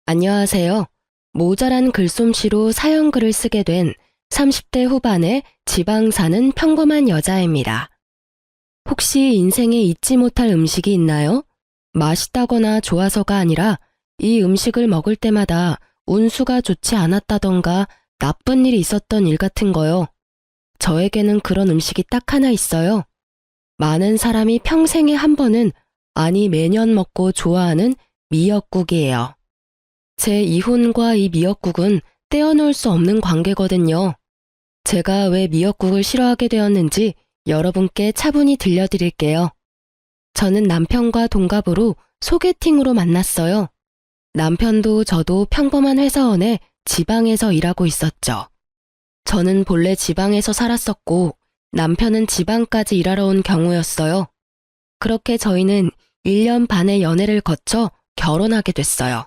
안녕하세요. 모자란 글솜씨로 사연글을 쓰게 된 30대 후반의 지방 사는 평범한 여자입니다. 혹시 인생에 잊지 못할 음식이 있나요? 맛있다거나 좋아서가 아니라 이 음식을 먹을 때마다 운수가 좋지 않았다던가 나쁜 일이 있었던 일 같은 거요. 저에게는 그런 음식이 딱 하나 있어요. 많은 사람이 평생에 한 번은, 아니 매년 먹고 좋아하는 미역국이에요. 제 이혼과 이 미역국은 떼어놓을 수 없는 관계거든요. 제가 왜 미역국을 싫어하게 되었는지 여러분께 차분히 들려드릴게요. 저는 남편과 동갑으로 소개팅으로 만났어요. 남편도 저도 평범한 회사원에 지방에서 일하고 있었죠. 저는 본래 지방에서 살았었고 남편은 지방까지 일하러 온 경우였어요. 그렇게 저희는 1년 반의 연애를 거쳐 결혼하게 됐어요.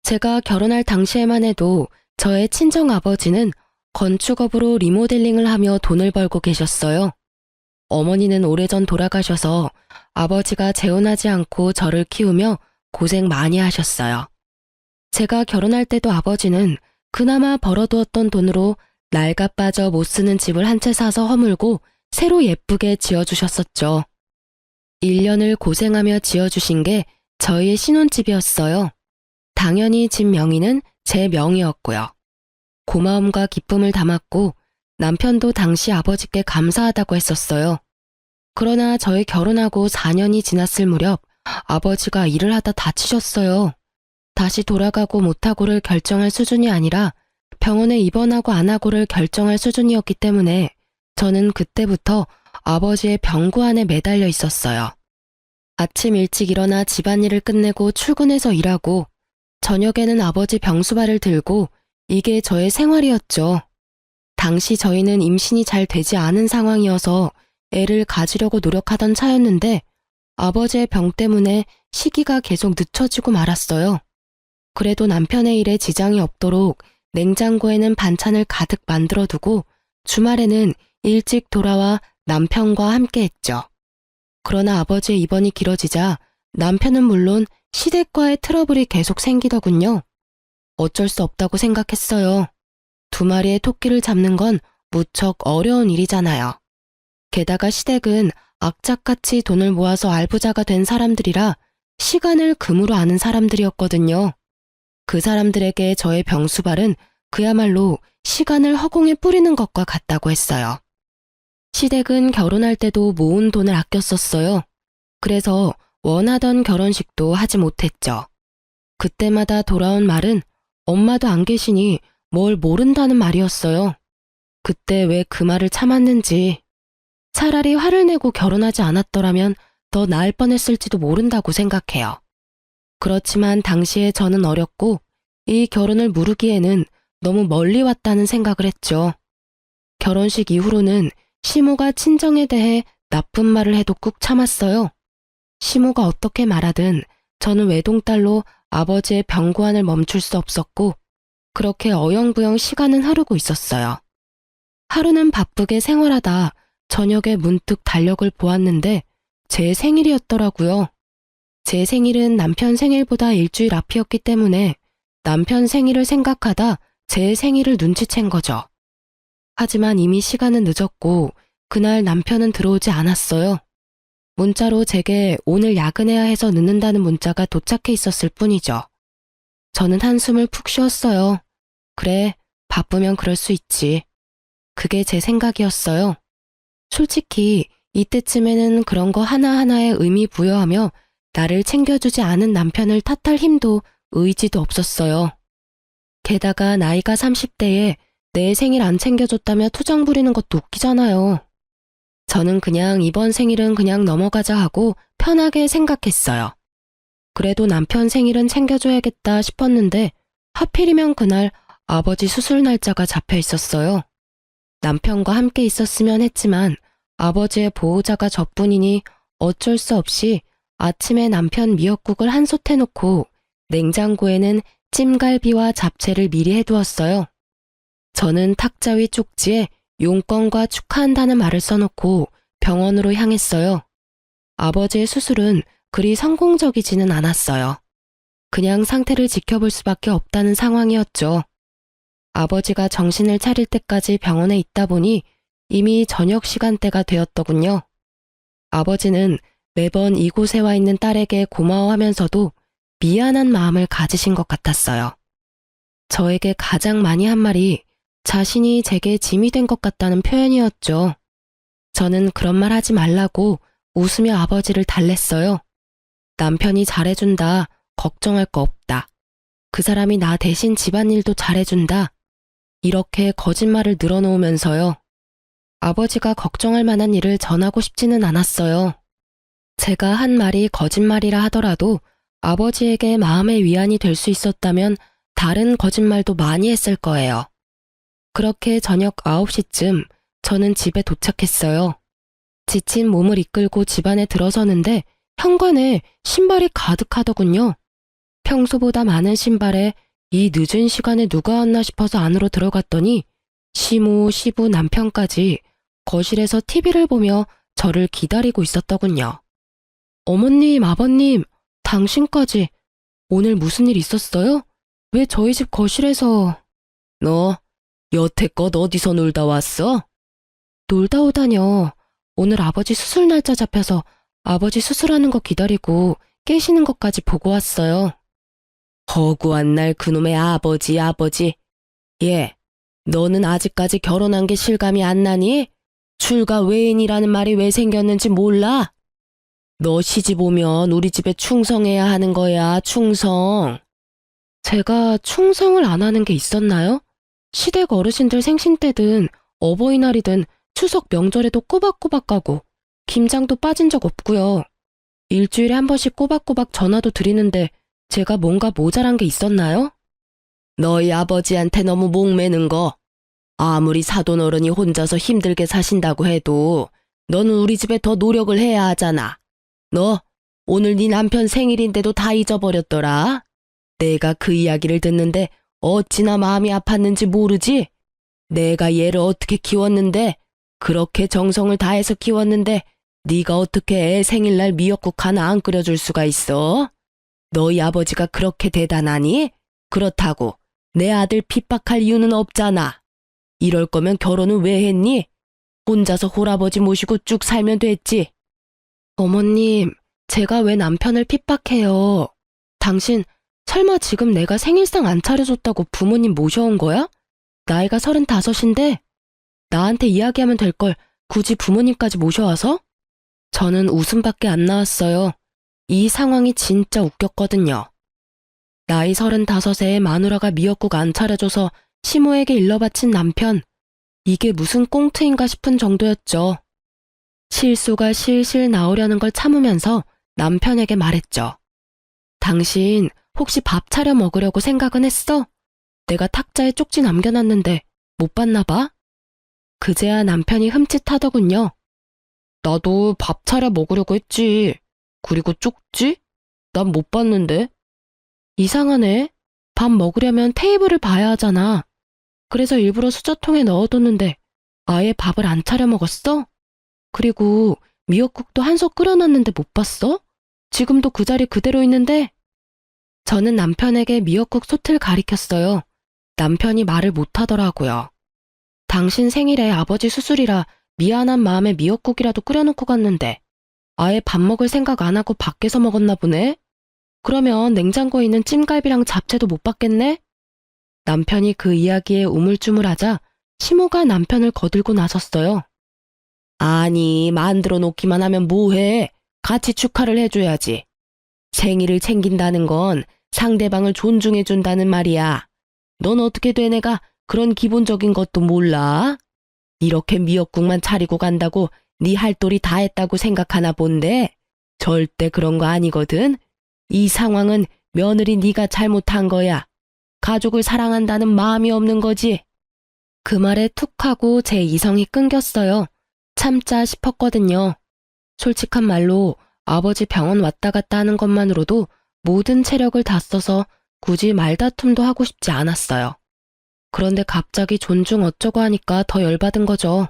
제가 결혼할 당시에만 해도 저의 친정아버지는 건축업으로 리모델링을 하며 돈을 벌고 계셨어요. 어머니는 오래전 돌아가셔서 아버지가 재혼하지 않고 저를 키우며 고생 많이 하셨어요. 제가 결혼할 때도 아버지는 그나마 벌어두었던 돈으로 낡아 빠져 못 쓰는 집을 한 채 사서 허물고 새로 예쁘게 지어주셨었죠. 1년을 고생하며 지어주신 게 저희의 신혼집이었어요. 당연히 집 명의는 제 명의였고요. 고마움과 기쁨을 담았고 남편도 당시 아버지께 감사하다고 했었어요. 그러나 저희 결혼하고 4년이 지났을 무렵 아버지가 일을 하다 다치셨어요. 다시 돌아가고 못하고를 결정할 수준이 아니라 병원에 입원하고 안 하고를 결정할 수준이었기 때문에 저는 그때부터 아버지의 병구 안에 매달려 있었어요. 아침 일찍 일어나 집안일을 끝내고 출근해서 일하고 저녁에는 아버지 병수발을 들고 이게 저의 생활이었죠. 당시 저희는 임신이 잘 되지 않은 상황이어서 애를 가지려고 노력하던 차였는데 아버지의 병 때문에 시기가 계속 늦춰지고 말았어요. 그래도 남편의 일에 지장이 없도록 냉장고에는 반찬을 가득 만들어두고 주말에는 일찍 돌아와 남편과 함께 했죠. 그러나 아버지의 입원이 길어지자 남편은 물론 시댁과의 트러블이 계속 생기더군요. 어쩔 수 없다고 생각했어요. 2마리의 토끼를 잡는 건 무척 어려운 일이잖아요. 게다가 시댁은 악착같이 돈을 모아서 알부자가 된 사람들이라 시간을 금으로 아는 사람들이었거든요. 그 사람들에게 저의 병수발은 그야말로 시간을 허공에 뿌리는 것과 같다고 했어요. 시댁은 결혼할 때도 모은 돈을 아껴 썼어요. 그래서 원하던 결혼식도 하지 못했죠. 그때마다 돌아온 말은 엄마도 안 계시니 뭘 모른다는 말이었어요. 그때 왜 그 말을 참았는지. 차라리 화를 내고 결혼하지 않았더라면 더 나을 뻔했을지도 모른다고 생각해요. 그렇지만 당시에 저는 어렸고 이 결혼을 무르기에는 너무 멀리 왔다는 생각을 했죠. 결혼식 이후로는 시모가 친정에 대해 나쁜 말을 해도 꾹 참았어요. 시모가 어떻게 말하든 저는 외동딸로 아버지의 병고안을 멈출 수 없었고 그렇게 어영부영 시간은 흐르고 있었어요. 하루는 바쁘게 생활하다 저녁에 문득 달력을 보았는데 제 생일이었더라고요. 제 생일은 남편 생일보다 일주일 앞이었기 때문에 남편 생일을 생각하다 제 생일을 눈치챈 거죠. 하지만 이미 시간은 늦었고 그날 남편은 들어오지 않았어요. 문자로 제게 오늘 야근해야 해서 늦는다는 문자가 도착해 있었을 뿐이죠. 저는 한숨을 푹 쉬었어요. 그래, 바쁘면 그럴 수 있지. 그게 제 생각이었어요. 솔직히 이때쯤에는 그런 거 하나하나에 의미 부여하며 나를 챙겨주지 않은 남편을 탓할 힘도 의지도 없었어요. 게다가 나이가 30대에 내 생일 안 챙겨줬다며 투정 부리는 것도 웃기잖아요. 저는 그냥 이번 생일은 그냥 넘어가자 하고 편하게 생각했어요. 그래도 남편 생일은 챙겨줘야겠다 싶었는데 하필이면 그날 아버지 수술 날짜가 잡혀 있었어요. 남편과 함께 있었으면 했지만 아버지의 보호자가 저뿐이니 어쩔 수 없이 아침에 남편 미역국을 한솥 해놓고 냉장고에는 찜갈비와 잡채를 미리 해두었어요. 저는 탁자 위 쪽지에 용건과 축하한다는 말을 써놓고 병원으로 향했어요. 아버지의 수술은 그리 성공적이지는 않았어요. 그냥 상태를 지켜볼 수밖에 없다는 상황이었죠. 아버지가 정신을 차릴 때까지 병원에 있다 보니 이미 저녁 시간대가 되었더군요. 아버지는 매번 이곳에 와 있는 딸에게 고마워하면서도 미안한 마음을 가지신 것 같았어요. 저에게 가장 많이 한 말이 자신이 제게 짐이 된 것 같다는 표현이었죠. 저는 그런 말 하지 말라고 웃으며 아버지를 달랬어요. 남편이 잘해준다. 걱정할 거 없다. 그 사람이 나 대신 집안일도 잘해준다. 이렇게 거짓말을 늘어놓으면서요. 아버지가 걱정할 만한 일을 전하고 싶지는 않았어요. 제가 한 말이 거짓말이라 하더라도 아버지에게 마음의 위안이 될 수 있었다면 다른 거짓말도 많이 했을 거예요. 그렇게 저녁 9시쯤 저는 집에 도착했어요. 지친 몸을 이끌고 집 안에 들어서는데 현관에 신발이 가득하더군요. 평소보다 많은 신발에 이 늦은 시간에 누가 왔나 싶어서 안으로 들어갔더니 시모, 시부 남편까지 거실에서 TV를 보며 저를 기다리고 있었더군요. 어머님, 아버님, 당신까지 오늘 무슨 일 있었어요? 왜 저희 집 거실에서... 너 여태껏 어디서 놀다 왔어? 놀다 오다뇨. 오늘 아버지 수술 날짜 잡혀서 아버지 수술하는 거 기다리고 깨시는 것까지 보고 왔어요. 허구한 날 그놈의 아버지. 예, 너는 아직까지 결혼한 게 실감이 안 나니? 출가 외인이라는 말이 왜 생겼는지 몰라? 너 시집 오면 우리 집에 충성해야 하는 거야, 충성. 제가 충성을 안 하는 게 있었나요? 시댁 어르신들 생신 때든 어버이날이든 추석 명절에도 꼬박꼬박 가고 김장도 빠진 적 없고요. 일주일에 한 번씩 꼬박꼬박 전화도 드리는데 제가 뭔가 모자란 게 있었나요? 너희 아버지한테 너무 목매는 거. 아무리 사돈어른이 혼자서 힘들게 사신다고 해도 너는 우리 집에 더 노력을 해야 하잖아. 너 오늘 네 남편 생일인데도 다 잊어버렸더라. 내가 그 이야기를 듣는데 어찌나 마음이 아팠는지 모르지? 내가 얘를 어떻게 키웠는데, 그렇게 정성을 다해서 키웠는데 네가 어떻게 애 생일날 미역국 하나 안 끓여줄 수가 있어? 너희 아버지가 그렇게 대단하니? 그렇다고 내 아들 핍박할 이유는 없잖아. 이럴 거면 결혼은 왜 했니? 혼자서 홀아버지 모시고 쭉 살면 됐지. 어머님, 제가 왜 남편을 핍박해요? 당신 설마 지금 내가 생일상 안 차려줬다고 부모님 모셔온 거야? 나이가 35인데 나한테 이야기하면 될 걸 굳이 부모님까지 모셔와서? 저는 웃음밖에 안 나왔어요. 이 상황이 진짜 웃겼거든요. 나이 35에 마누라가 미역국 안 차려줘서 시모에게 일러바친 남편. 이게 무슨 꽁트인가 싶은 정도였죠. 실수가 실실 나오려는 걸 참으면서 남편에게 말했죠. 당신 혹시 밥 차려 먹으려고 생각은 했어? 내가 탁자에 쪽지 남겨놨는데 못 봤나 봐? 그제야 남편이 흠칫하더군요. 나도 밥 차려 먹으려고 했지. 그리고 쪽지? 난 못 봤는데. 이상하네. 밥 먹으려면 테이블을 봐야 하잖아. 그래서 일부러 수저통에 넣어뒀는데 아예 밥을 안 차려 먹었어? 그리고 미역국도 한 솥 끓여놨는데 못 봤어? 지금도 그 자리 그대로 있는데? 저는 남편에게 미역국 솥을 가리켰어요. 남편이 말을 못하더라고요. 당신 생일에 아버지 수술이라 미안한 마음에 미역국이라도 끓여놓고 갔는데 아예 밥 먹을 생각 안 하고 밖에서 먹었나 보네? 그러면 냉장고에 있는 찜갈비랑 잡채도 못 봤겠네? 남편이 그 이야기에 우물쭈물하자 시모가 남편을 거들고 나섰어요. 아니, 만들어 놓기만 하면 뭐해? 같이 축하를 해줘야지. 생일을 챙긴다는 건 상대방을 존중해준다는 말이야. 넌 어떻게 된 애가 그런 기본적인 것도 몰라? 이렇게 미역국만 차리고 간다고 네 할도리 다 했다고 생각하나 본데 절대 그런 거 아니거든. 이 상황은 며느리 네가 잘못한 거야. 가족을 사랑한다는 마음이 없는 거지. 그 말에 툭 하고 제 이성이 끊겼어요. 참자 싶었거든요. 솔직한 말로 아버지 병원 왔다 갔다 하는 것만으로도 모든 체력을 다 써서 굳이 말다툼도 하고 싶지 않았어요. 그런데 갑자기 존중 어쩌고 하니까 더 열받은 거죠.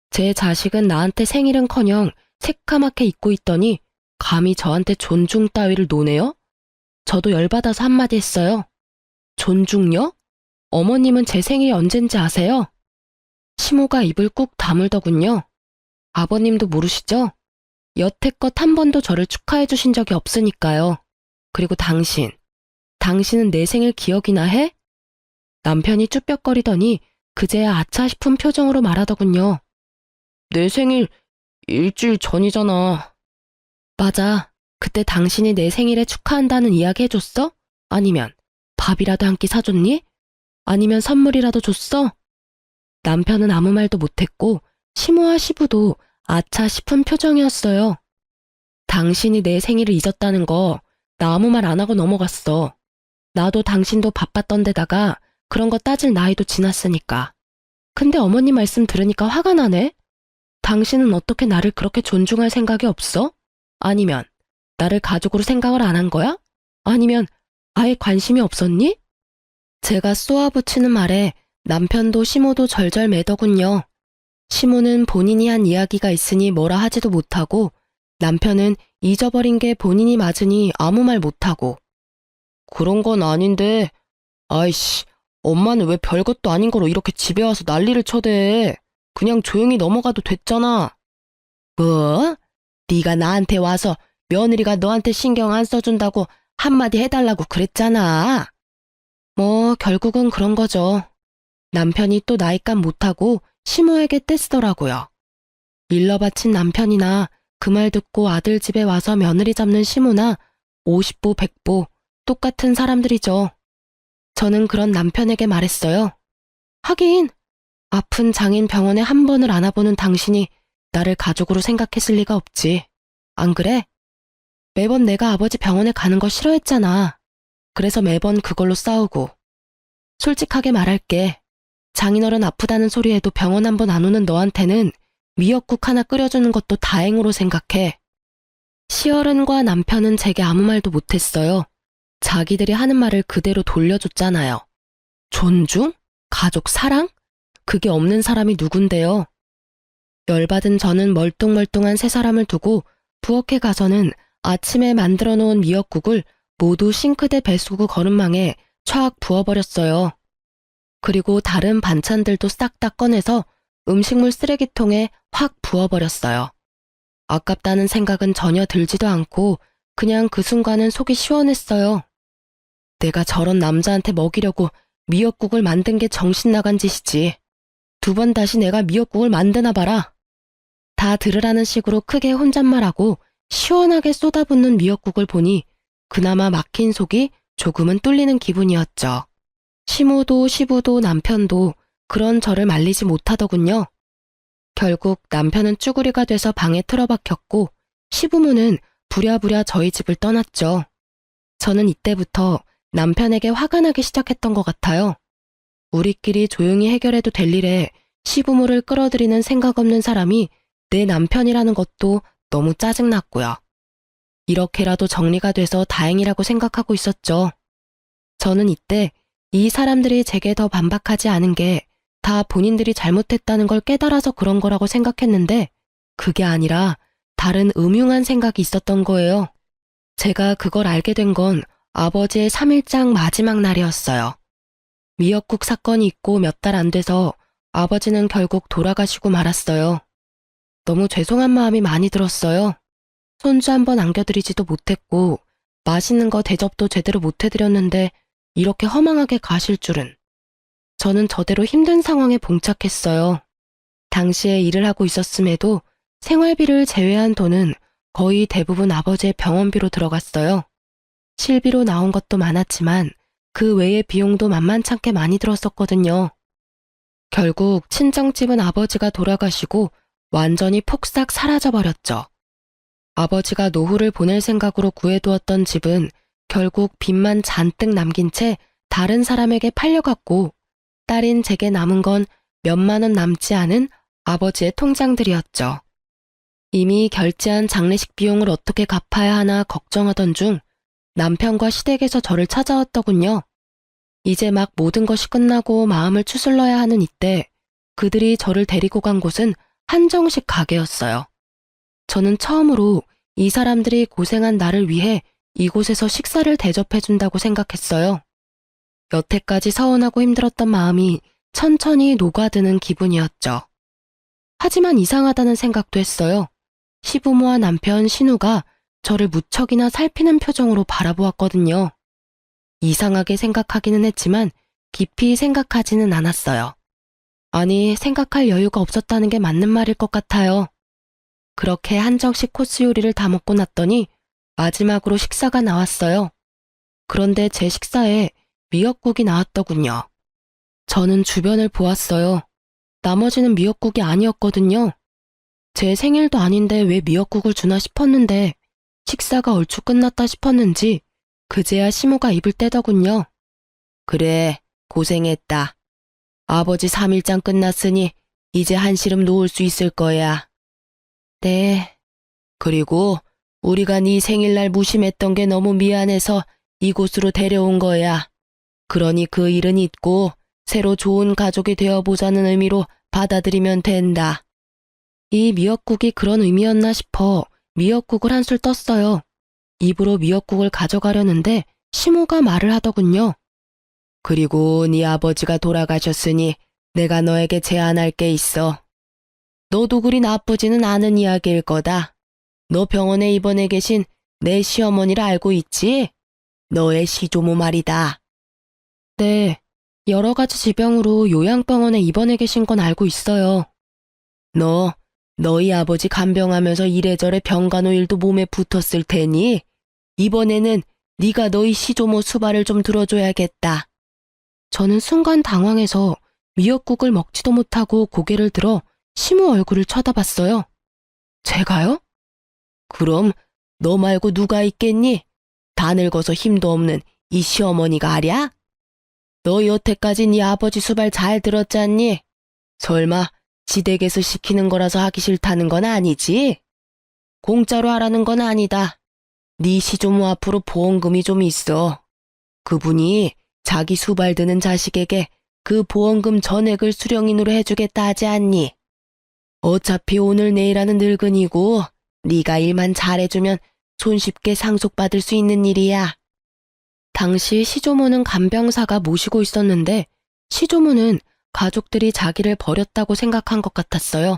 제 자식은 나한테 생일은커녕 새까맣게 잊고 있더니 감히 저한테 존중 따위를 노네요? 저도 열받아서 한마디 했어요. 존중요? 어머님은 제 생일이 언젠지 아세요? 시모가 입을 꾹 다물더군요. 아버님도 모르시죠? 여태껏 한 번도 저를 축하해 주신 적이 없으니까요. 그리고 당신은 내 생일 기억이나 해? 남편이 쭈뼛거리더니 그제야 아차 싶은 표정으로 말하더군요. 내 생일 일주일 전이잖아. 맞아. 그때 당신이 내 생일에 축하한다는 이야기 해줬어? 아니면 밥이라도 한 끼 사줬니? 아니면 선물이라도 줬어? 남편은 아무 말도 못했고 시모와 시부도 아차 싶은 표정이었어요. 당신이 내 생일을 잊었다는 거 나 아무 말 안 하고 넘어갔어. 나도 당신도 바빴던 데다가 그런 거 따질 나이도 지났으니까. 근데 어머니 말씀 들으니까 화가 나네? 당신은 어떻게 나를 그렇게 존중할 생각이 없어? 아니면 나를 가족으로 생각을 안 한 거야? 아니면 아예 관심이 없었니? 제가 쏘아붙이는 말에 남편도 시모도 절절 매더군요. 시모는 본인이 한 이야기가 있으니 뭐라 하지도 못하고 남편은 잊어버린 게 본인이 맞으니 아무 말 못하고. 그런 건 아닌데. 아이씨, 엄마는 왜 별것도 아닌 거로 이렇게 집에 와서 난리를 쳐대. 그냥 조용히 넘어가도 됐잖아. 뭐? 네가 나한테 와서 며느리가 너한테 신경 안 써준다고 한마디 해달라고 그랬잖아. 뭐 결국은 그런 거죠. 남편이 또 나이값 못하고 시모에게 떼쓰더라고요. 일러 바친 남편이나 그 말 듣고 아들 집에 와서 며느리 잡는 시모나 50보 100보 똑같은 사람들이죠. 저는 그런 남편에게 말했어요. 하긴 아픈 장인 병원에 한 번을 안아보는 당신이 나를 가족으로 생각했을 리가 없지. 안 그래? 매번 내가 아버지 병원에 가는 거 싫어했잖아. 그래서 매번 그걸로 싸우고. 솔직하게 말할게. 장인어른 아프다는 소리에도 병원 한 번 안 오는 너한테는 미역국 하나 끓여주는 것도 다행으로 생각해. 시어른과 남편은 제게 아무 말도 못했어요. 자기들이 하는 말을 그대로 돌려줬잖아요. 존중? 가족 사랑? 그게 없는 사람이 누군데요? 열받은 저는 멀뚱멀뚱한 세 사람을 두고 부엌에 가서는 아침에 만들어 놓은 미역국을 모두 싱크대 배수구 거름망에 촥 부어버렸어요. 그리고 다른 반찬들도 싹 다 꺼내서 음식물 쓰레기통에 확 부어버렸어요. 아깝다는 생각은 전혀 들지도 않고 그냥 그 순간은 속이 시원했어요. 내가 저런 남자한테 먹이려고 미역국을 만든 게 정신 나간 짓이지. 두 번 다시 내가 미역국을 만드나 봐라. 다 들으라는 식으로 크게 혼잣말하고 시원하게 쏟아붓는 미역국을 보니 그나마 막힌 속이 조금은 뚫리는 기분이었죠. 시모도 시부도 남편도 그런 저를 말리지 못하더군요. 결국 남편은 쭈구리가 돼서 방에 틀어박혔고 시부모는 부랴부랴 저희 집을 떠났죠. 저는 이때부터 남편에게 화가 나기 시작했던 것 같아요. 우리끼리 조용히 해결해도 될 일에 시부모를 끌어들이는 생각 없는 사람이 내 남편이라는 것도 너무 짜증났고요. 이렇게라도 정리가 돼서 다행이라고 생각하고 있었죠. 저는 이때 이 사람들이 제게 더 반박하지 않은 게 다 본인들이 잘못했다는 걸 깨달아서 그런 거라고 생각했는데 그게 아니라 다른 음흉한 생각이 있었던 거예요. 제가 그걸 알게 된 건 아버지의 3일장 마지막 날이었어요. 미역국 사건이 있고 몇 달 안 돼서 아버지는 결국 돌아가시고 말았어요. 너무 죄송한 마음이 많이 들었어요. 손주 한 번 안겨드리지도 못했고 맛있는 거 대접도 제대로 못 해드렸는데 이렇게 허망하게 가실 줄은. 저는 저대로 힘든 상황에 봉착했어요. 당시에 일을 하고 있었음에도 생활비를 제외한 돈은 거의 대부분 아버지의 병원비로 들어갔어요. 실비로 나온 것도 많았지만 그 외의 비용도 만만찮게 많이 들었었거든요. 결국 친정집은 아버지가 돌아가시고 완전히 폭삭 사라져버렸죠. 아버지가 노후를 보낼 생각으로 구해두었던 집은 결국 빚만 잔뜩 남긴 채 다른 사람에게 팔려갔고 딸인 제게 남은 건 몇만 원 남지 않은 아버지의 통장들이었죠. 이미 결제한 장례식 비용을 어떻게 갚아야 하나 걱정하던 중 남편과 시댁에서 저를 찾아왔더군요. 이제 막 모든 것이 끝나고 마음을 추슬러야 하는 이때 그들이 저를 데리고 간 곳은 한정식 가게였어요. 저는 처음으로 이 사람들이 고생한 나를 위해 이곳에서 식사를 대접해준다고 생각했어요. 여태까지 서운하고 힘들었던 마음이 천천히 녹아드는 기분이었죠. 하지만 이상하다는 생각도 했어요. 시부모와 남편 신우가 저를 무척이나 살피는 표정으로 바라보았거든요. 이상하게 생각하기는 했지만 깊이 생각하지는 않았어요. 아니, 생각할 여유가 없었다는 게 맞는 말일 것 같아요. 그렇게 한정식 코스 요리를 다 먹고 났더니 마지막으로 식사가 나왔어요. 그런데 제 식사에 미역국이 나왔더군요. 저는 주변을 보았어요. 나머지는 미역국이 아니었거든요. 제 생일도 아닌데 왜 미역국을 주나 싶었는데 식사가 얼추 끝났다 싶었는지 그제야 시모가 입을 떼더군요. 그래, 고생했다. 아버지 3일장 끝났으니 이제 한시름 놓을 수 있을 거야. 네. 그리고 우리가 네 생일날 무심했던 게 너무 미안해서 이곳으로 데려온 거야. 그러니 그 일은 잊고 새로 좋은 가족이 되어보자는 의미로 받아들이면 된다. 이 미역국이 그런 의미였나 싶어 미역국을 한술 떴어요. 입으로 미역국을 가져가려는데 시모가 말을 하더군요. 그리고 네 아버지가 돌아가셨으니 내가 너에게 제안할 게 있어. 너도 그리 나쁘지는 않은 이야기일 거다. 너 병원에 입원해 계신 내 시어머니를 알고 있지? 너의 시조모 말이다. 네, 여러 가지 지병으로 요양병원에 입원해 계신 건 알고 있어요. 너희 아버지 간병하면서 이래저래 병간호 일도 몸에 붙었을 테니 이번에는 네가 너희 시조모 수발을 좀 들어줘야겠다. 저는 순간 당황해서 미역국을 먹지도 못하고 고개를 들어 시모 얼굴을 쳐다봤어요. 제가요? 그럼 너 말고 누가 있겠니? 다 늙어서 힘도 없는 이 시어머니가 아랴? 너 여태까지 네 아버지 수발 잘 들었잖니? 설마 지댁에서 시키는 거라서 하기 싫다는 건 아니지? 공짜로 하라는 건 아니다. 네 시조모 앞으로 보험금이 좀 있어. 그분이 자기 수발 드는 자식에게 그 보험금 전액을 수령인으로 해주겠다 하지 않니? 어차피 오늘 내일 하는 늙은이고 네가 일만 잘해주면 손쉽게 상속받을 수 있는 일이야. 당시 시조모는 간병사가 모시고 있었는데 시조모는 가족들이 자기를 버렸다고 생각한 것 같았어요.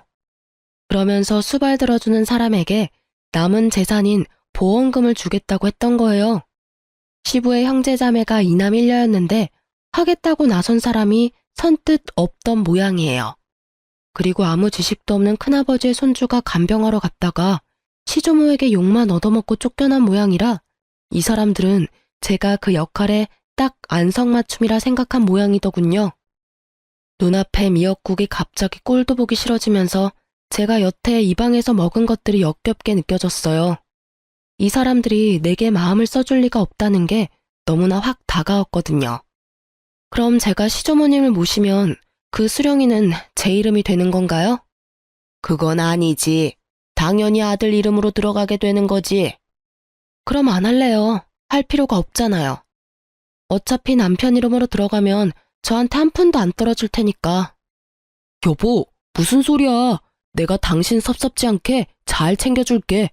그러면서 수발 들어주는 사람에게 남은 재산인 보험금을 주겠다고 했던 거예요. 시부의 형제자매가 이남 일녀였는데 하겠다고 나선 사람이 선뜻 없던 모양이에요. 그리고 아무 지식도 없는 큰아버지의 손주가 간병하러 갔다가 시조모에게 욕만 얻어먹고 쫓겨난 모양이라 이 사람들은 제가 그 역할에 딱 안성맞춤이라 생각한 모양이더군요. 눈앞에 미역국이 갑자기 꼴도 보기 싫어지면서 제가 여태 이 방에서 먹은 것들이 역겹게 느껴졌어요. 이 사람들이 내게 마음을 써줄 리가 없다는 게 너무나 확 다가왔거든요. 그럼 제가 시조모님을 모시면 그 수령이는 제 이름이 되는 건가요? 그건 아니지. 당연히 아들 이름으로 들어가게 되는 거지. 그럼 안 할래요. 할 필요가 없잖아요. 어차피 남편 이름으로 들어가면 저한테 한 푼도 안 떨어질 테니까. 여보, 무슨 소리야. 내가 당신 섭섭지 않게 잘 챙겨줄게.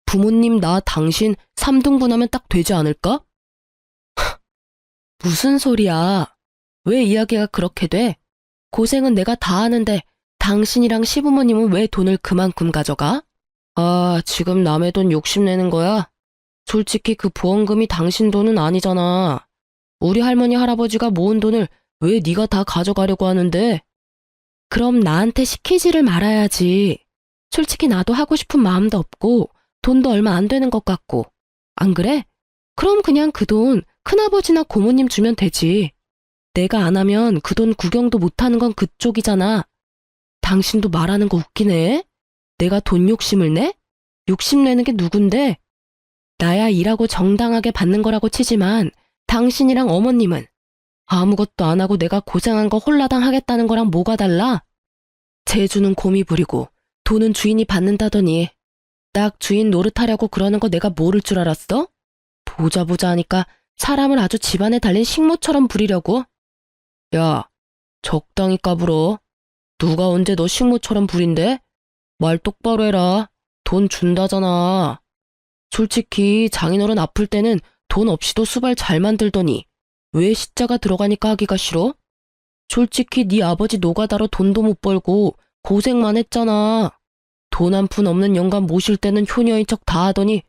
부모님 나 당신 3등분하면 딱 되지 않을까? 무슨 소리야. 왜 이야기가 그렇게 돼? 고생은 내가 다 하는데 당신이랑 시부모님은 왜 돈을 그만큼 가져가? 아, 지금 남의 돈 욕심내는 거야? 솔직히 그 보험금이 당신 돈은 아니잖아. 우리 할머니 할아버지가 모은 돈을 왜 네가 다 가져가려고 하는데? 그럼 나한테 시키지를 말아야지. 솔직히 나도 하고 싶은 마음도 없고 돈도 얼마 안 되는 것 같고. 안 그래? 그럼 그냥 그 돈 큰아버지나 고모님 주면 되지. 내가 안 하면 그 돈 구경도 못하는 건 그쪽이잖아. 당신도 말하는 거 웃기네. 내가 돈 욕심을 내? 욕심내는 게 누군데? 나야 일하고 정당하게 받는 거라고 치지만 당신이랑 어머님은 아무것도 안 하고 내가 고생한 거 홀라당 하겠다는 거랑 뭐가 달라? 재주는 곰이 부리고 돈은 주인이 받는다더니 딱 주인 노릇하려고 그러는 거 내가 모를 줄 알았어? 보자 하니까 사람을 아주 집안에 달린 식모처럼 부리려고? 야, 적당히 까불어. 누가 언제 너 식모처럼 부린대? 말 똑바로 해라. 돈 준다잖아. 솔직히 장인어른 아플 때는 돈 없이도 수발 잘 만들더니 왜 시자가 들어가니까 하기가 싫어? 솔직히 네 아버지 노가다로 돈도 못 벌고 고생만 했잖아. 돈 한 푼 없는 영감 모실 때는 효녀인 척 다 하더니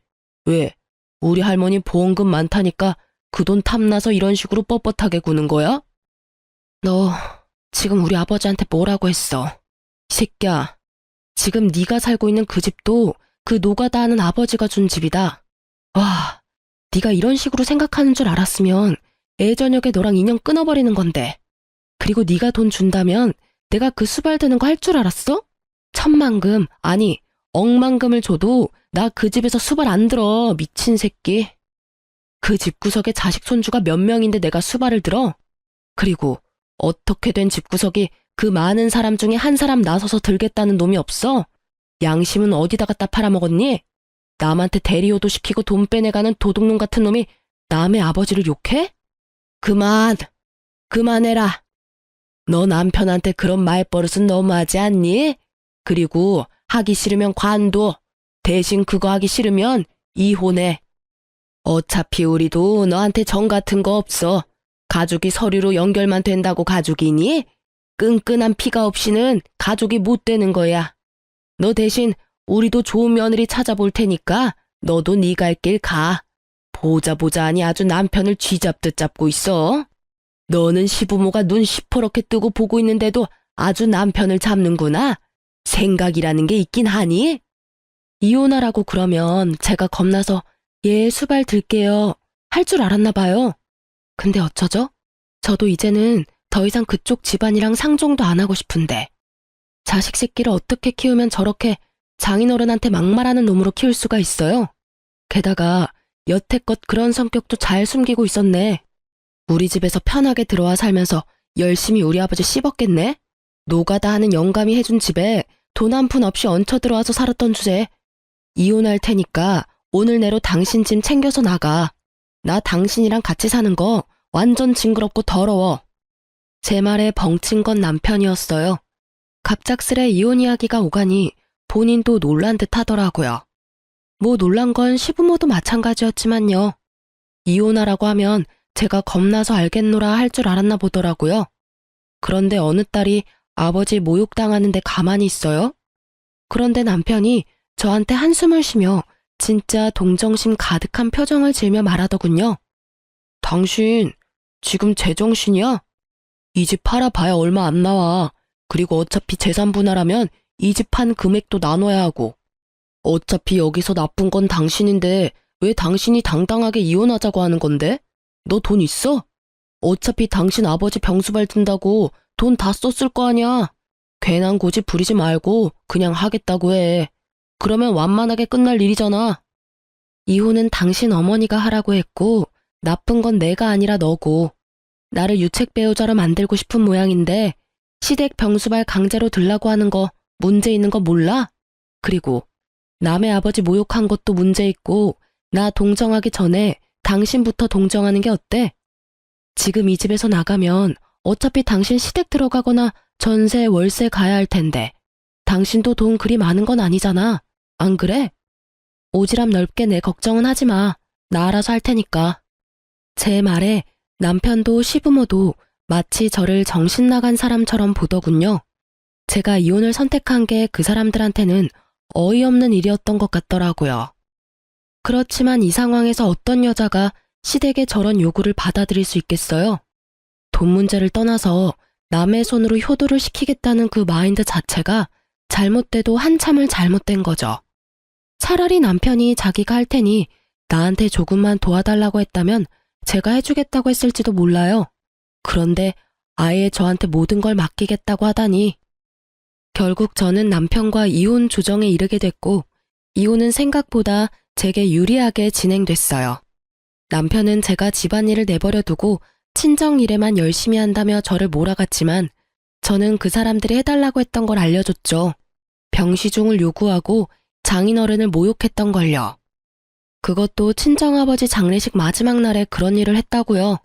왜 우리 할머니 보험금 많다니까 그 돈 탐나서 이런 식으로 뻣뻣하게 구는 거야? 너 지금 우리 아버지한테 뭐라고 했어? 이 새끼야, 지금 네가 살고 있는 그 집도 그 노가다 하는 아버지가 준 집이다. 와, 네가 이런 식으로 생각하는 줄 알았으면 애저녁에 너랑 인연 끊어버리는 건데. 그리고 네가 돈 준다면 내가 그 수발 드는 거 할 줄 알았어? 천만금, 아니 억만금을 줘도 나 그 집에서 수발 안 들어, 미친 새끼. 그 집구석에 자식 손주가 몇 명인데 내가 수발을 들어? 그리고 어떻게 된 집구석이 그 많은 사람 중에 한 사람 나서서 들겠다는 놈이 없어? 양심은 어디다 갖다 팔아먹었니? 남한테 대리효도 시키고 돈 빼내가는 도둑놈 같은 놈이 남의 아버지를 욕해? 그만해라. 너 남편한테 그런 말버릇은 너무하지 않니? 그리고 하기 싫으면 관둬. 대신 그거 하기 싫으면 이혼해. 어차피 우리도 너한테 정 같은 거 없어. 가족이 서류로 연결만 된다고 가족이니? 끈끈한 피가 없이는 가족이 못 되는 거야. 너 대신 우리도 좋은 며느리 찾아볼 테니까 너도 네 갈 길 가. 보자 하니 아주 남편을 쥐잡듯 잡고 있어. 너는 시부모가 눈 시퍼렇게 뜨고 보고 있는데도 아주 남편을 잡는구나. 생각이라는 게 있긴 하니? 이혼하라고 그러면 제가 겁나서 예, 수발 들게요 할 줄 알았나 봐요. 근데 어쩌죠? 저도 이제는 더 이상 그쪽 집안이랑 상종도 안 하고 싶은데. 자식 새끼를 어떻게 키우면 저렇게 장인어른한테 막말하는 놈으로 키울 수가 있어요? 게다가 여태껏 그런 성격도 잘 숨기고 있었네. 우리 집에서 편하게 들어와 살면서 열심히 우리 아버지 씹었겠네? 노가다 하는 영감이 해준 집에 돈 한 푼 없이 얹혀 들어와서 살았던 주제. 이혼할 테니까 오늘 내로 당신 짐 챙겨서 나가. 나 당신이랑 같이 사는 거 완전 징그럽고 더러워. 제 말에 벙친 건 남편이었어요. 갑작스레 이혼 이야기가 오가니 본인도 놀란 듯 하더라고요. 뭐 놀란 건 시부모도 마찬가지였지만요. 이혼하라고 하면 제가 겁나서 알겠노라 할 줄 알았나 보더라고요. 그런데 어느 딸이 아버지 모욕당하는데 가만히 있어요? 그런데 남편이 저한테 한숨을 쉬며 진짜 동정심 가득한 표정을 지으며 말하더군요. 당신 지금 제정신이야? 이 집 팔아봐야 얼마 안 나와. 그리고 어차피 재산 분할하면 이 집 판 금액도 나눠야 하고. 어차피 여기서 나쁜 건 당신인데 왜 당신이 당당하게 이혼하자고 하는 건데? 너 돈 있어? 어차피 당신 아버지 병수발 든다고 돈 다 썼을 거 아니야. 괜한 고집 부리지 말고 그냥 하겠다고 해. 그러면 완만하게 끝날 일이잖아. 이혼은 당신 어머니가 하라고 했고 나쁜 건 내가 아니라 너고. 나를 유책 배우자로 만들고 싶은 모양인데 시댁 병수발 강제로 들라고 하는 거 문제 있는 거 몰라? 그리고 남의 아버지 모욕한 것도 문제 있고 나 동정하기 전에 당신부터 동정하는 게 어때? 지금 이 집에서 나가면 어차피 당신 시댁 들어가거나 전세 월세 가야 할 텐데 당신도 돈 그리 많은 건 아니잖아. 안 그래? 오지랖 넓게 내 걱정은 하지 마. 나 알아서 할 테니까. 제 말에 남편도 시부모도 마치 저를 정신 나간 사람처럼 보더군요. 제가 이혼을 선택한 게 그 사람들한테는 어이없는 일이었던 것 같더라고요. 그렇지만 이 상황에서 어떤 여자가 시댁의 저런 요구를 받아들일 수 있겠어요? 돈 문제를 떠나서 남의 손으로 효도를 시키겠다는 그 마인드 자체가 잘못돼도 한참을 잘못된 거죠. 차라리 남편이 자기가 할 테니 나한테 조금만 도와달라고 했다면 제가 해주겠다고 했을지도 몰라요. 그런데 아예 저한테 모든 걸 맡기겠다고 하다니. 결국 저는 남편과 이혼 조정에 이르게 됐고 이혼은 생각보다 제게 유리하게 진행됐어요. 남편은 제가 집안일을 내버려 두고 친정 일에만 열심히 한다며 저를 몰아갔지만 저는 그 사람들이 해달라고 했던 걸 알려줬죠. 병시중을 요구하고 장인어른을 모욕했던 걸요. 그것도 친정아버지 장례식 마지막 날에 그런 일을 했다고요.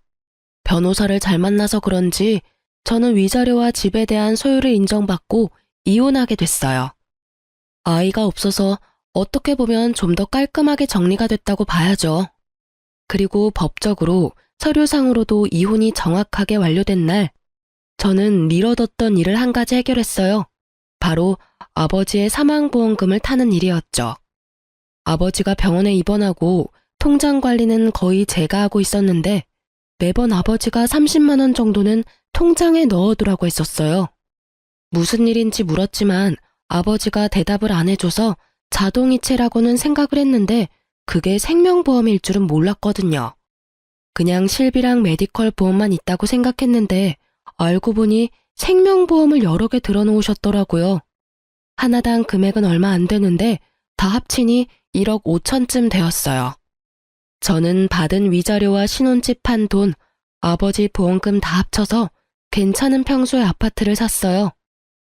변호사를 잘 만나서 그런지 저는 위자료와 집에 대한 소유를 인정받고 이혼하게 됐어요. 아이가 없어서 어떻게 보면 좀 더 깔끔하게 정리가 됐다고 봐야죠. 그리고 법적으로 서류상으로도 이혼이 정확하게 완료된 날, 저는 미뤄뒀던 일을 한 가지 해결했어요. 바로 아버지의 사망보험금을 타는 일이었죠. 아버지가 병원에 입원하고 통장 관리는 거의 제가 하고 있었는데 매번 아버지가 30만 원 정도는 통장에 넣어두라고 했었어요. 무슨 일인지 물었지만 아버지가 대답을 안 해줘서 자동이체라고는 생각을 했는데 그게 생명보험일 줄은 몰랐거든요. 그냥 실비랑 메디컬 보험만 있다고 생각했는데 알고 보니 생명보험을 여러 개 들어놓으셨더라고요. 하나당 금액은 얼마 안 되는데 다 합치니 1억 5천쯤 되었어요. 저는 받은 위자료와 신혼집 한 돈, 아버지 보험금 다 합쳐서 괜찮은 평수의 아파트를 샀어요.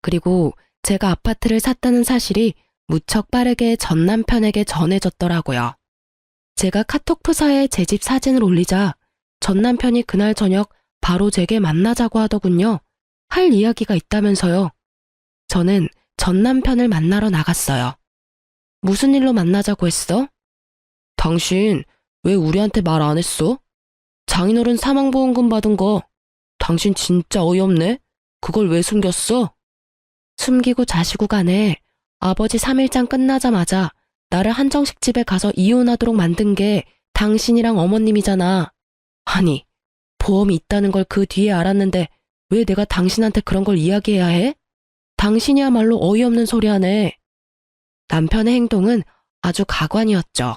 그리고 제가 아파트를 샀다는 사실이 무척 빠르게 전 남편에게 전해졌더라고요. 제가 카톡 프사에 제 집 사진을 올리자 전 남편이 그날 저녁 바로 제게 만나자고 하더군요. 할 이야기가 있다면서요. 저는 전 남편을 만나러 나갔어요. 무슨 일로 만나자고 했어? 당신 왜 우리한테 말 안 했어? 장인어른 사망보험금 받은 거 당신 진짜 어이없네? 그걸 왜 숨겼어? 숨기고 자시고 가네. 아버지 3일장 끝나자마자 나를 한정식 집에 가서 이혼하도록 만든 게 당신이랑 어머님이잖아. 아니, 보험이 있다는 걸 그 뒤에 알았는데 왜 내가 당신한테 그런 걸 이야기해야 해? 당신이야말로 어이없는 소리 하네. 남편의 행동은 아주 가관이었죠.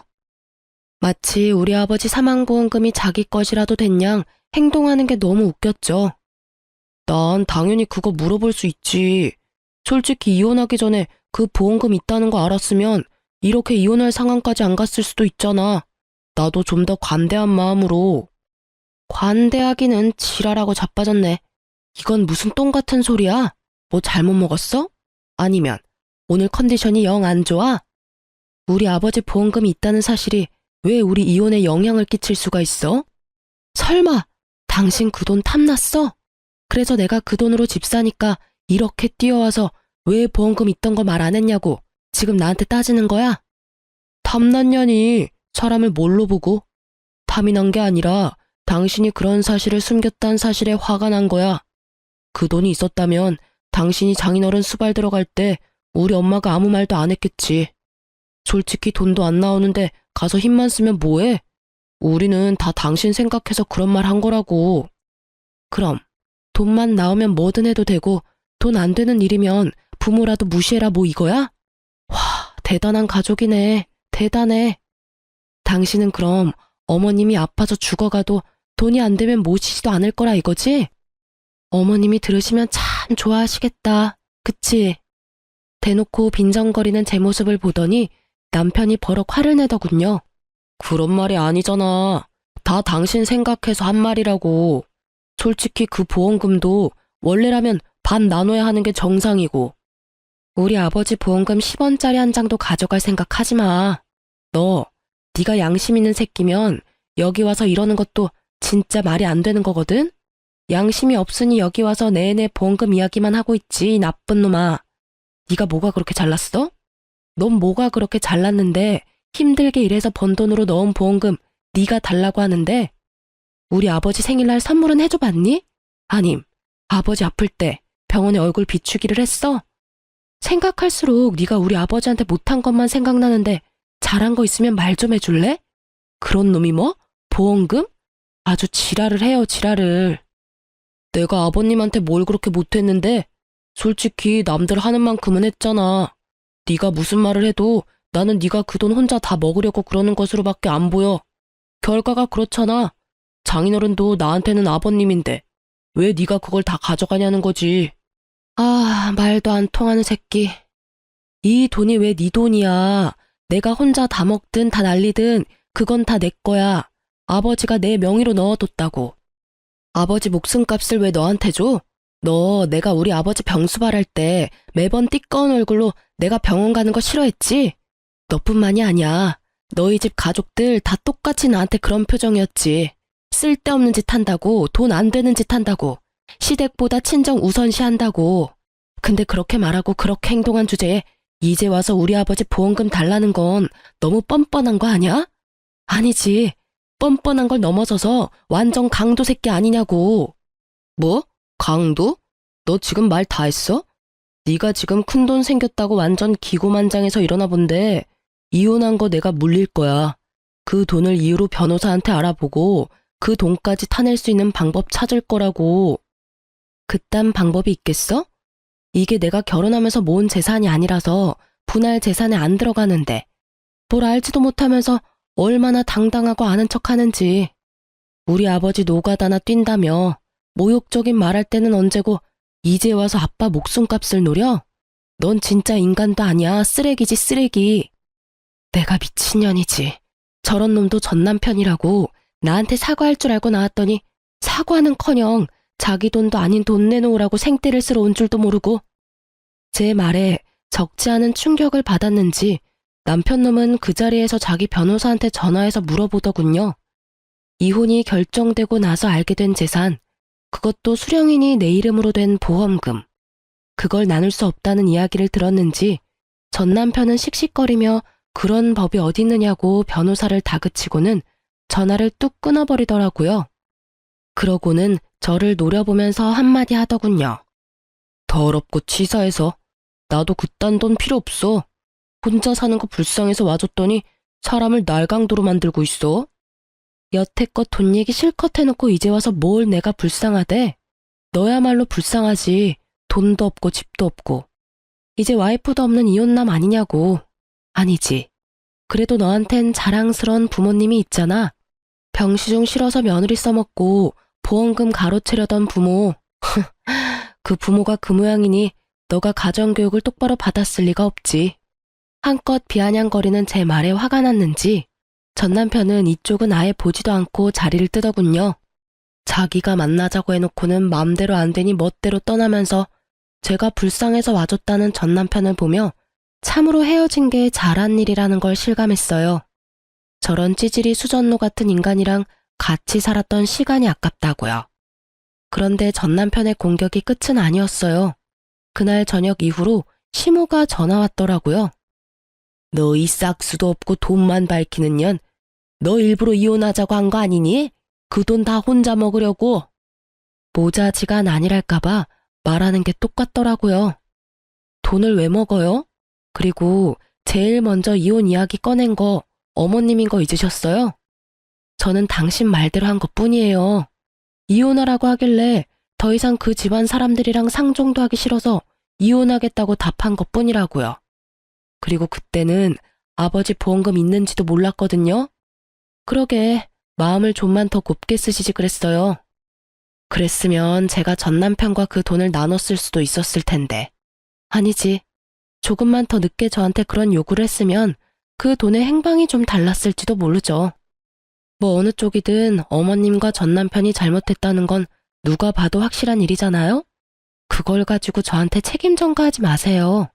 마치 우리 아버지 사망보험금이 자기 것이라도 된 양 행동하는 게 너무 웃겼죠. 난 당연히 그거 물어볼 수 있지. 솔직히 이혼하기 전에 그 보험금 있다는 거 알았으면 이렇게 이혼할 상황까지 안 갔을 수도 있잖아. 나도 좀 더 관대한 마음으로. 관대하기는 지랄하고 자빠졌네. 이건 무슨 똥 같은 소리야? 뭐 잘못 먹었어? 아니면 오늘 컨디션이 영 안 좋아? 우리 아버지 보험금이 있다는 사실이 왜 우리 이혼에 영향을 끼칠 수가 있어? 설마 당신 그 돈 탐났어? 그래서 내가 그 돈으로 집 사니까 이렇게 뛰어와서 왜 보험금 있던 거 말 안 했냐고 지금 나한테 따지는 거야? 탐났냐니 사람을 뭘로 보고? 탐이 난 게 아니라 당신이 그런 사실을 숨겼다는 사실에 화가 난 거야. 그 돈이 있었다면 당신이 장인어른 수발 들어갈 때 우리 엄마가 아무 말도 안 했겠지. 솔직히 돈도 안 나오는데 가서 힘만 쓰면 뭐해? 우리는 다 당신 생각해서 그런 말 한 거라고. 그럼 돈만 나오면 뭐든 해도 되고 돈 안 되는 일이면 부모라도 무시해라 뭐 이거야? 와, 대단한 가족이네. 대단해. 당신은 그럼 어머님이 아파서 죽어가도 돈이 안 되면 모시지도 않을 거라 이거지? 어머님이 들으시면 참 좋아하시겠다. 그치? 대놓고 빈정거리는 제 모습을 보더니 남편이 버럭 화를 내더군요. 그런 말이 아니잖아. 다 당신 생각해서 한 말이라고. 솔직히 그 보험금도 원래라면 반 나눠야 하는 게 정상이고. 우리 아버지 보험금 10원짜리 한 장도 가져갈 생각 하지 마. 네가 양심 있는 새끼면 여기 와서 이러는 것도 진짜 말이 안 되는 거거든? 양심이 없으니 여기 와서 내내 보험금 이야기만 하고 있지, 이 나쁜 놈아. 네가 뭐가 그렇게 잘났어? 넌 뭐가 그렇게 잘났는데 힘들게 일해서 번 돈으로 넣은 보험금 네가 달라고 하는데 우리 아버지 생일날 선물은 해줘봤니? 아님 아버지 아플 때 병원에 얼굴 비추기를 했어? 생각할수록 네가 우리 아버지한테 못한 것만 생각나는데 잘한 거 있으면 말 좀 해줄래? 그런 놈이 뭐? 보험금? 아주 지랄을 해요, 지랄을. 내가 아버님한테 뭘 그렇게 못했는데 솔직히 남들 하는 만큼은 했잖아. 네가 무슨 말을 해도 나는 네가 그 돈 혼자 다 먹으려고 그러는 것으로밖에 안 보여. 결과가 그렇잖아. 장인어른도 나한테는 아버님인데 왜 네가 그걸 다 가져가냐는 거지. 아, 말도 안 통하는 새끼. 이 돈이 왜 네 돈이야. 내가 혼자 다 먹든 다 날리든 그건 다 내 거야. 아버지가 내 명의로 넣어뒀다고. 아버지 목숨값을 왜 너한테 줘? 너 내가 우리 아버지 병수발할 때 매번 띠꺼운 얼굴로 내가 병원 가는 거 싫어했지? 너뿐만이 아니야. 너희 집 가족들 다 똑같이 나한테 그런 표정이었지. 쓸데없는 짓 한다고, 돈 안 되는 짓 한다고, 시댁보다 친정 우선시 한다고. 근데 그렇게 말하고 그렇게 행동한 주제에 이제 와서 우리 아버지 보험금 달라는 건 너무 뻔뻔한 거 아니야? 아니지. 뻔뻔한 걸 넘어서서 완전 강도 새끼 아니냐고. 뭐? 강도? 너 지금 말 다 했어? 네가 지금 큰돈 생겼다고 완전 기고만장해서 일어나 본데 이혼한 거 내가 물릴 거야. 그 돈을 이유로 변호사한테 알아보고 그 돈까지 타낼 수 있는 방법 찾을 거라고. 그딴 방법이 있겠어? 이게 내가 결혼하면서 모은 재산이 아니라서 분할 재산에 안 들어가는데 뭘 알지도 못하면서 얼마나 당당하고 아는 척하는지. 우리 아버지 노가다나 뛴다며 모욕적인 말할 때는 언제고 이제 와서 아빠 목숨값을 노려? 넌 진짜 인간도 아니야. 쓰레기지 쓰레기. 내가 미친년이지. 저런 놈도 전 남편이라고 나한테 사과할 줄 알고 나왔더니 사과는커녕 자기 돈도 아닌 돈 내놓으라고 생떼를 쓸어 온 줄도 모르고. 제 말에 적지 않은 충격을 받았는지 남편 놈은 그 자리에서 자기 변호사한테 전화해서 물어보더군요. 이혼이 결정되고 나서 알게 된 재산, 그것도 수령인이 내 이름으로 된 보험금. 그걸 나눌 수 없다는 이야기를 들었는지 전 남편은 씩씩거리며 그런 법이 어딨느냐고 변호사를 다그치고는 전화를 뚝 끊어버리더라고요. 그러고는 저를 노려보면서 한마디 하더군요. 더럽고 치사해서 나도 그딴 돈 필요 없어. 혼자 사는 거 불쌍해서 와줬더니 사람을 날강도로 만들고 있어. 여태껏 돈 얘기 실컷 해놓고 이제 와서 뭘 내가 불쌍하대? 너야말로 불쌍하지. 돈도 없고 집도 없고. 이제 와이프도 없는 이혼남 아니냐고. 아니지. 그래도 너한텐 자랑스러운 부모님이 있잖아. 병시중 실어서 며느리 써먹고 보험금 가로채려던 부모. 그 부모가 그 모양이니 너가 가정교육을 똑바로 받았을 리가 없지. 한껏 비아냥거리는 제 말에 화가 났는지 전 남편은 이쪽은 아예 보지도 않고 자리를 뜨더군요. 자기가 만나자고 해놓고는 맘대로 안 되니 멋대로 떠나면서 제가 불쌍해서 와줬다는 전 남편을 보며 참으로 헤어진 게 잘한 일이라는 걸 실감했어요. 저런 찌질이 수전노 같은 인간이랑 같이 살았던 시간이 아깝다고요. 그런데 전 남편의 공격이 끝은 아니었어요. 그날 저녁 이후로 시모가 전화 왔더라고요. 너 이 싹수도 없고 돈만 밝히는 년, 너 일부러 이혼하자고 한 거 아니니? 그 돈 다 혼자 먹으려고. 모자지간 아니랄까봐 말하는 게 똑같더라고요. 돈을 왜 먹어요? 그리고 제일 먼저 이혼 이야기 꺼낸 거 어머님인 거 잊으셨어요? 저는 당신 말대로 한 것뿐이에요. 이혼하라고 하길래 더 이상 그 집안 사람들이랑 상종도 하기 싫어서 이혼하겠다고 답한 것뿐이라고요. 그리고 그때는 아버지 보험금 있는지도 몰랐거든요. 그러게 마음을 좀만 더 곱게 쓰시지 그랬어요. 그랬으면 제가 전 남편과 그 돈을 나눴을 수도 있었을 텐데. 아니지. 조금만 더 늦게 저한테 그런 요구를 했으면 그 돈의 행방이 좀 달랐을지도 모르죠. 뭐 어느 쪽이든 어머님과 전 남편이 잘못했다는 건 누가 봐도 확실한 일이잖아요? 그걸 가지고 저한테 책임 전가하지 마세요.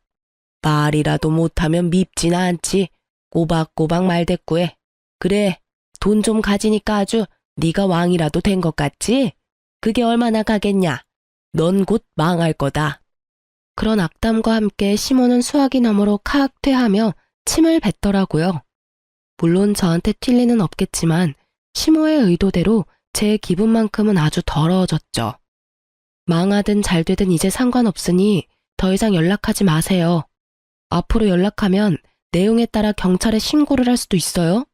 말이라도 못하면 밉진 않지. 꼬박꼬박 말대꾸해. 그래, 돈 좀 가지니까 아주 네가 왕이라도 된 것 같지? 그게 얼마나 가겠냐? 넌 곧 망할 거다. 그런 악담과 함께 시모는 수화기 너머로 카악 퇴하며 침을 뱉더라고요. 물론 저한테 튈 리는 없겠지만 시모의 의도대로 제 기분만큼은 아주 더러워졌죠. 망하든 잘되든 이제 상관없으니 더 이상 연락하지 마세요. 앞으로 연락하면 내용에 따라 경찰에 신고를 할 수도 있어요.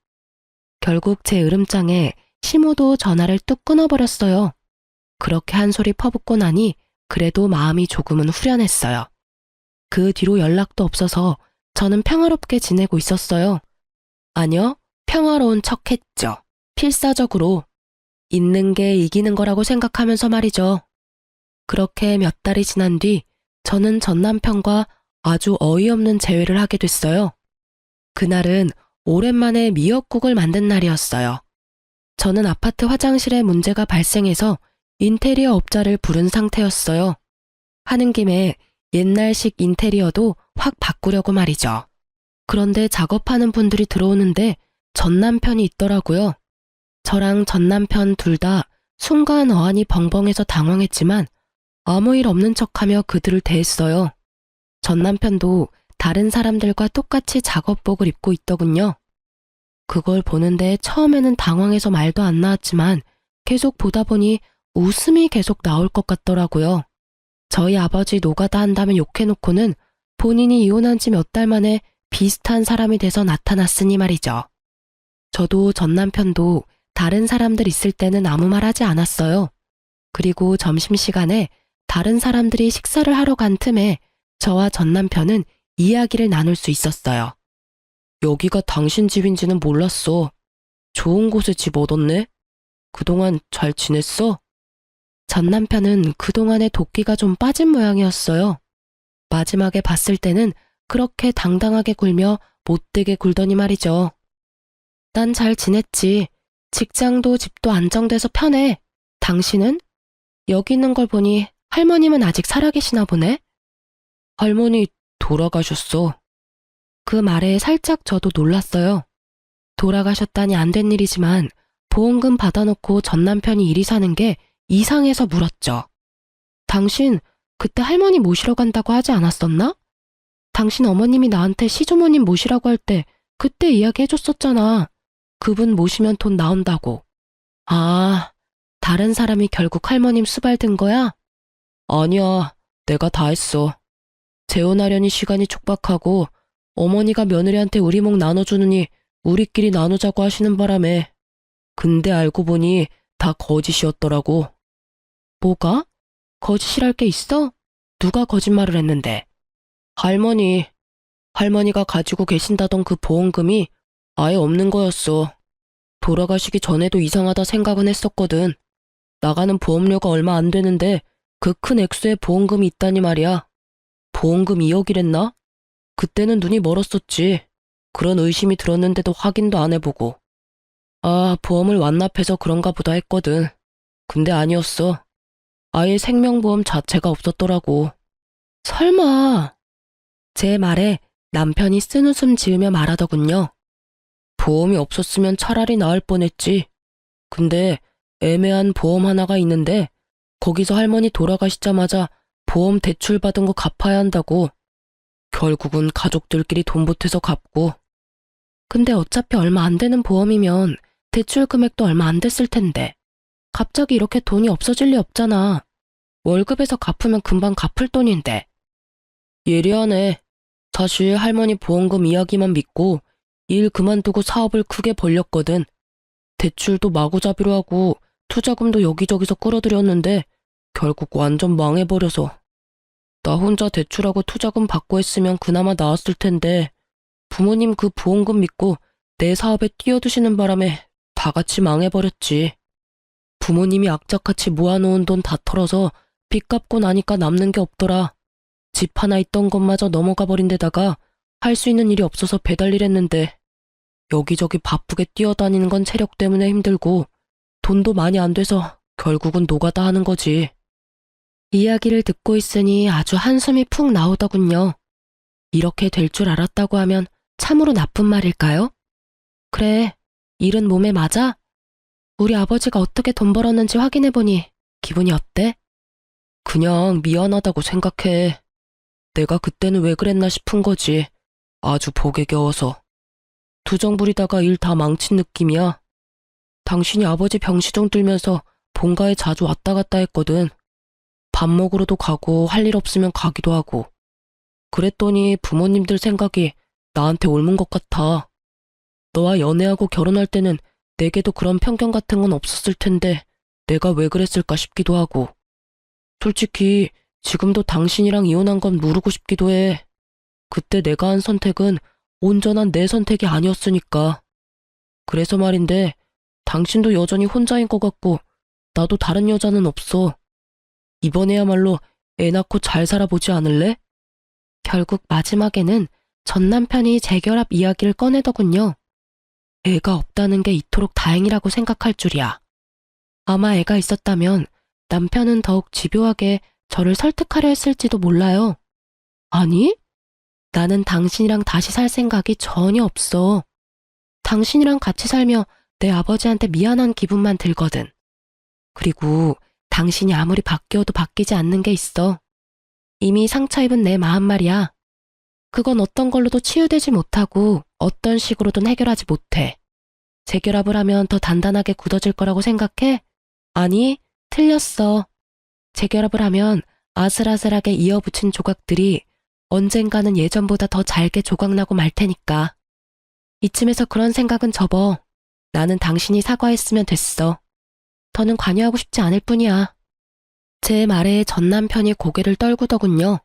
결국 제 으름장에 시모도 전화를 뚝 끊어버렸어요. 그렇게 한 소리 퍼붓고 나니 그래도 마음이 조금은 후련했어요. 그 뒤로 연락도 없어서 저는 평화롭게 지내고 있었어요. 아니요, 평화로운 척했죠. 필사적으로. 있는 게 이기는 거라고 생각하면서 말이죠. 그렇게 몇 달이 지난 뒤 저는 전 남편과 아주 어이없는 재회를 하게 됐어요. 그날은 오랜만에 미역국을 만든 날이었어요. 저는 아파트 화장실에 문제가 발생해서 인테리어 업자를 부른 상태였어요. 하는 김에 옛날식 인테리어도 확 바꾸려고 말이죠. 그런데 작업하는 분들이 들어오는데 전 남편이 있더라고요. 저랑 전 남편 둘 다 순간 어안이 벙벙해서 당황했지만 아무 일 없는 척하며 그들을 대했어요. 전 남편도 다른 사람들과 똑같이 작업복을 입고 있더군요. 그걸 보는데 처음에는 당황해서 말도 안 나왔지만 계속 보다 보니 웃음이 계속 나올 것 같더라고요. 저희 아버지 노가다 한다면 욕해놓고는 본인이 이혼한 지 몇 달 만에 비슷한 사람이 돼서 나타났으니 말이죠. 저도 전 남편도 다른 사람들 있을 때는 아무 말 하지 않았어요. 그리고 점심시간에 다른 사람들이 식사를 하러 간 틈에 저와 전 남편은 이야기를 나눌 수 있었어요. 여기가 당신 집인지는 몰랐어. 좋은 곳에 집 얻었네? 그동안 잘 지냈어? 전 남편은 그동안에 도끼가 좀 빠진 모양이었어요. 마지막에 봤을 때는 그렇게 당당하게 굴며 못되게 굴더니 말이죠. 난 잘 지냈지. 직장도 집도 안정돼서 편해. 당신은? 여기 있는 걸 보니 할머님은 아직 살아계시나 보네? 할머니 돌아가셨어. 그 말에 살짝 저도 놀랐어요. 돌아가셨다니 안 된 일이지만 보험금 받아놓고 전 남편이 이리 사는 게 이상해서 물었죠. 당신 그때 할머니 모시러 간다고 하지 않았었나? 당신 어머님이 나한테 시주머님 모시라고 할 때 그때 이야기해줬었잖아. 그분 모시면 돈 나온다고. 아, 다른 사람이 결국 할머님 수발든 거야? 아니야, 내가 다 했어. 재혼하려니 시간이 촉박하고 어머니가 며느리한테 우리 목 나눠주느니 우리끼리 나누자고 하시는 바람에. 근데 알고 보니 다 거짓이었더라고. 뭐가? 거짓이랄 게 있어? 누가 거짓말을 했는데? 할머니가 가지고 계신다던 그 보험금이 아예 없는 거였어. 돌아가시기 전에도 이상하다 생각은 했었거든. 나가는 보험료가 얼마 안 되는데 그 큰 액수의 보험금이 있다니 말이야. 보험금 2억이랬나? 그때는 눈이 멀었었지. 그런 의심이 들었는데도 확인도 안 해보고. 아, 보험을 완납해서 그런가 보다 했거든. 근데 아니었어. 아예 생명보험 자체가 없었더라고. 설마. 제 말에 남편이 쓴웃음 지으며 말하더군요. 보험이 없었으면 차라리 나을 뻔했지. 근데 애매한 보험 하나가 있는데 거기서 할머니 돌아가시자마자 보험 대출 받은 거 갚아야 한다고. 결국은 가족들끼리 돈 보태서 갚고. 근데 어차피 얼마 안 되는 보험이면 대출 금액도 얼마 안 됐을 텐데. 갑자기 이렇게 돈이 없어질 리 없잖아. 월급에서 갚으면 금방 갚을 돈인데. 예리하네. 사실 할머니 보험금 이야기만 믿고 일 그만두고 사업을 크게 벌렸거든. 대출도 마구잡이로 하고 투자금도 여기저기서 끌어들였는데 결국 완전 망해버려서. 나 혼자 대출하고 투자금 받고 했으면 그나마 나았을 텐데 부모님 그 보험금 믿고 내 사업에 뛰어드시는 바람에 다 같이 망해버렸지. 부모님이 악착같이 모아놓은 돈 다 털어서 빚 갚고 나니까 남는 게 없더라. 집 하나 있던 것마저 넘어가 버린 데다가 할 수 있는 일이 없어서 배달일 했는데 여기저기 바쁘게 뛰어다니는 건 체력 때문에 힘들고 돈도 많이 안 돼서 결국은 노가다 하는 거지. 이야기를 듣고 있으니 아주 한숨이 푹 나오더군요. 이렇게 될 줄 알았다고 하면 참으로 나쁜 말일까요? 그래, 일은 몸에 맞아? 우리 아버지가 어떻게 돈 벌었는지 확인해보니 기분이 어때? 그냥 미안하다고 생각해. 내가 그때는 왜 그랬나 싶은 거지. 아주 복에 겨워서. 투정 부리다가 일 다 망친 느낌이야. 당신이 아버지 병시정 들면서 본가에 자주 왔다 갔다 했거든. 밥 먹으러도 가고 할 일 없으면 가기도 하고. 그랬더니 부모님들 생각이 나한테 옮은 것 같아. 너와 연애하고 결혼할 때는 내게도 그런 편견 같은 건 없었을 텐데 내가 왜 그랬을까 싶기도 하고. 솔직히 지금도 당신이랑 이혼한 건 모르고 싶기도 해. 그때 내가 한 선택은 온전한 내 선택이 아니었으니까. 그래서 말인데 당신도 여전히 혼자인 것 같고 나도 다른 여자는 없어. 이번에야말로 애 낳고 잘 살아보지 않을래? 결국 마지막에는 전 남편이 재결합 이야기를 꺼내더군요. 애가 없다는 게 이토록 다행이라고 생각할 줄이야. 아마 애가 있었다면 남편은 더욱 집요하게 저를 설득하려 했을지도 몰라요. 아니? 나는 당신이랑 다시 살 생각이 전혀 없어. 당신이랑 같이 살며 내 아버지한테 미안한 기분만 들거든. 그리고 당신이 아무리 바뀌어도 바뀌지 않는 게 있어. 이미 상처 입은 내 마음 말이야. 그건 어떤 걸로도 치유되지 못하고 어떤 식으로든 해결하지 못해. 재결합을 하면 더 단단하게 굳어질 거라고 생각해? 아니, 틀렸어. 재결합을 하면 아슬아슬하게 이어붙인 조각들이 언젠가는 예전보다 더 잘게 조각나고 말 테니까. 이쯤에서 그런 생각은 접어. 나는 당신이 사과했으면 됐어. 더는 관여하고 싶지 않을 뿐이야. 제 말에 전 남편이 고개를 떨구더군요.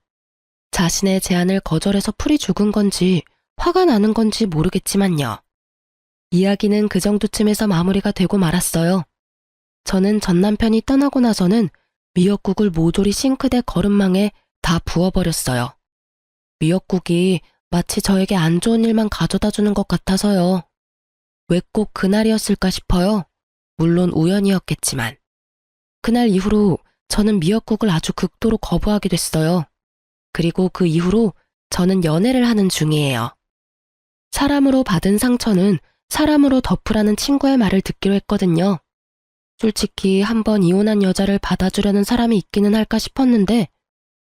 자신의 제안을 거절해서 풀이 죽은 건지 화가 나는 건지 모르겠지만요. 이야기는 그 정도쯤에서 마무리가 되고 말았어요. 저는 전 남편이 떠나고 나서는 미역국을 모조리 싱크대 거름망에 다 부어버렸어요. 미역국이 마치 저에게 안 좋은 일만 가져다 주는 것 같아서요. 왜 꼭 그날이었을까 싶어요. 물론 우연이었겠지만. 그날 이후로 저는 미역국을 아주 극도로 거부하게 됐어요. 그리고 그 이후로 저는 연애를 하는 중이에요. 사람으로 받은 상처는 사람으로 덮으라는 친구의 말을 듣기로 했거든요. 솔직히 한번 이혼한 여자를 받아주려는 사람이 있기는 할까 싶었는데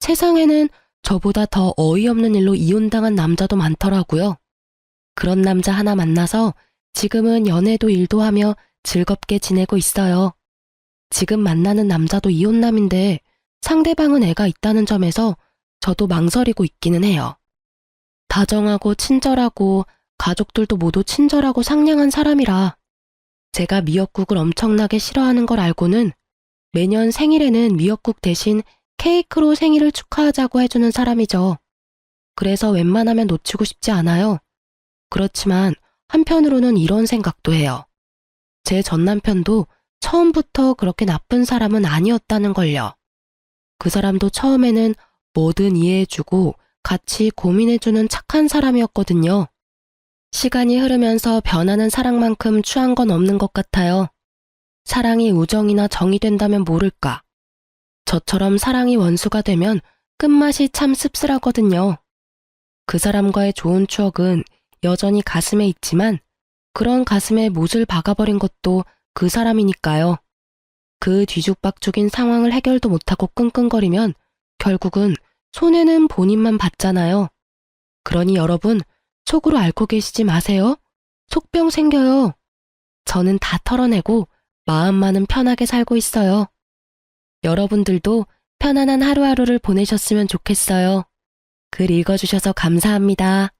세상에는 저보다 더 어이없는 일로 이혼당한 남자도 많더라고요. 그런 남자 하나 만나서 지금은 연애도 일도 하며 즐겁게 지내고 있어요. 지금 만나는 남자도 이혼남인데 상대방은 애가 있다는 점에서 저도 망설이고 있기는 해요. 다정하고 친절하고 가족들도 모두 친절하고 상냥한 사람이라 제가 미역국을 엄청나게 싫어하는 걸 알고는 매년 생일에는 미역국 대신 케이크로 생일을 축하하자고 해주는 사람이죠. 그래서 웬만하면 놓치고 싶지 않아요. 그렇지만 한편으로는 이런 생각도 해요. 제 전 남편도 처음부터 그렇게 나쁜 사람은 아니었다는 걸요. 그 사람도 처음에는 뭐든 이해해주고 같이 고민해주는 착한 사람이었거든요. 시간이 흐르면서 변하는 사랑만큼 추한 건 없는 것 같아요. 사랑이 우정이나 정이 된다면 모를까. 저처럼 사랑이 원수가 되면 끝맛이 참 씁쓸하거든요. 그 사람과의 좋은 추억은 여전히 가슴에 있지만 그런 가슴에 못을 박아버린 것도 그 사람이니까요. 그 뒤죽박죽인 상황을 해결도 못하고 끙끙거리면 결국은 손해는 본인만 받잖아요. 그러니 여러분, 속으로 앓고 계시지 마세요. 속병 생겨요. 저는 다 털어내고 마음만은 편하게 살고 있어요. 여러분들도 편안한 하루하루를 보내셨으면 좋겠어요. 글 읽어주셔서 감사합니다.